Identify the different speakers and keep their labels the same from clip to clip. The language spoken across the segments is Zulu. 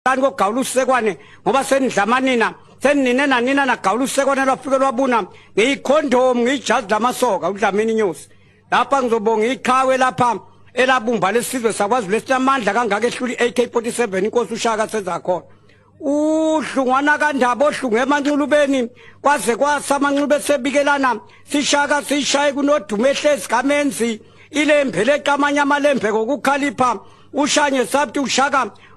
Speaker 1: Kango Kaulusekwane, ngoba senidlamanina, seninena nina na Kaulusekwane lwafike lwabuna, ngiyikondom ngiyijazi lamasoka udlamini news. Lapha ngizobonga iqhawe lapha elabumba lesizwe sakwaZulu esinamandla kangaka ehluli AK47 inkosi uShaka sezakhona. Uhlungwana kandaba ohlungu emanxulubeni kwaze kwasamanxube sebikelana sishaka sishaye kunodume ehlezi kamenzi ilembe leqamanya amalembe kokukhalipha ushanye sathi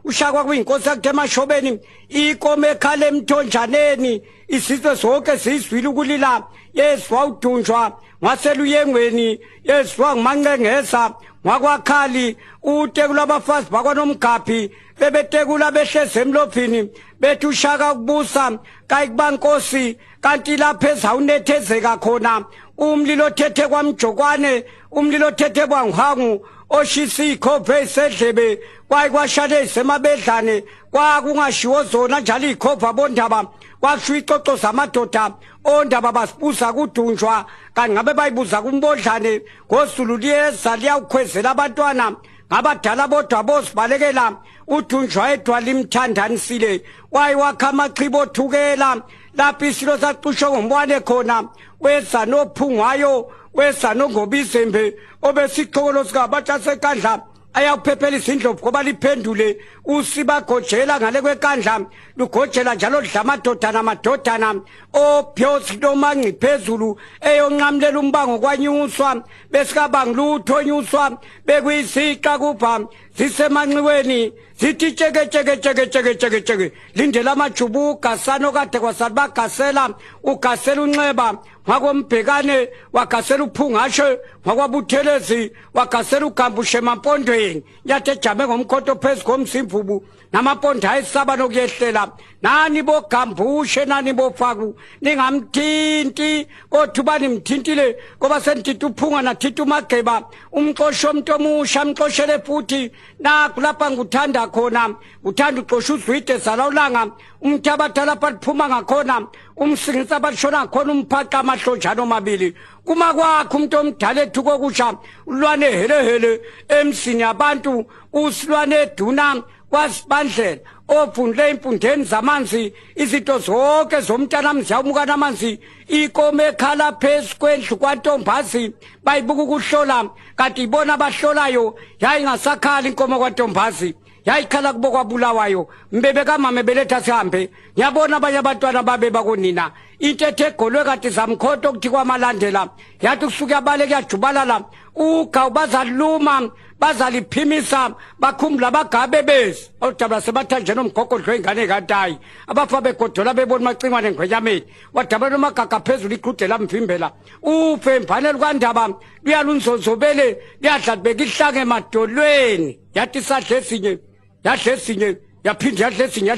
Speaker 1: ushaka kuyinkosi yakhe emashobeni ikome ekhale emthonjaneni isizwe sonke siyizwile ukulila yeswa udunjwa ngaseluyengweni yeswa ngumancengeza ngakwakhali utekula abafazi bakwaNomgaphi bebetekula behleze emlophini bethi uShaka kubusa kayikubankosi kanti lapha ezawunethezeka khona umlilo thethe kwamjokwane umlilo thethe kwanguhangu oshisa ikhophe esedlebe kwayikwashane semabedlane kwakungashiwo zona njalo ikhopha bondaba kwakushiwo icoco zamadoda ondaba basibuza kudunjwa kanti ngabe bayibuza kumbodlane ngosulu liyeza liyawukhwezela abantwana ngabadala bodwa bozibalekela udunjwa edwala imthandanisile wayiwakha amachibo othukela lapho isilo sacushwe ngombwane khona weza nophungwayo weza nongobizembe obesiqhokolo sikabatsha sekandla ayawuphephela izindlovu ngoba liphendule usibagojela ngale kwekandla lugojela njalo dlamadodana amadodana opyosi nomanci phezulu eyonqamulela umbango kwanyuswa besikabanga lutho onyuswa bekuyisiqa kupha zisemanxiweni zithi tsheke lindela amajubu ugasana okade kwasali bagasela ugasela unxeba ngwakombhekane wagasela uphungashe ngwakwabuthelezi wagasela ugambushe emampondweni yathi ejame ngomkhonto phezu komzimvubu namampondo ayesaba nokuyehlela nani bogambushe nani bofaku ningamthinti kodwa uba nimthintile ngoba senithinta uphunga nathinta umageba umxosho umuntu omusha amxoshele futhi nakho lapha nguthanda khona uthanda uxosha uzwide zalawulanga umuntu abadala baphuma ngakhona umsingisa bashona khona umphaqa amahlonjana omabili kuma kwakho umuntu omdala ethuko kusha ulwane helehele emsini abantu usilwane eduna kwasibandlela ofundle impundeni zamanzi izinto zonke zomntana mzawumuka namanzi ikome ekhala phezu kwendlu kwantombazi bayibuka ukuhlola kanti ibona abahlolayo yayingasakhali inkomo kwantombazi yayikhala kubo kwabulawayo mbebe kamama beletha sihambe ngiyabona abanye abantwana babe bakonina intethe egolwe kade zamkhonto okuthi kwamalandela yathi kusuke abaleke yajubalala ugawu bazaluma bazaliphimisa bakhumbula abagabe bezi odaba sebathanjena umgogodlo ingane kantayi abafa begodola bebona macingwane ngwenyameni wadaba nomagaga phezulu iqhude lamvimbela ufemvanele kwandaba luyalunzonzobele liyadlalibeka ihlanga emadolweni yathi isadle esinye yadle esinye yaphinde yadle esinye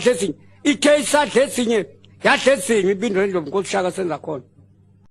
Speaker 1: ithe isadle esinye yadle esinye ibindweni lomnkosi uShaka senza khona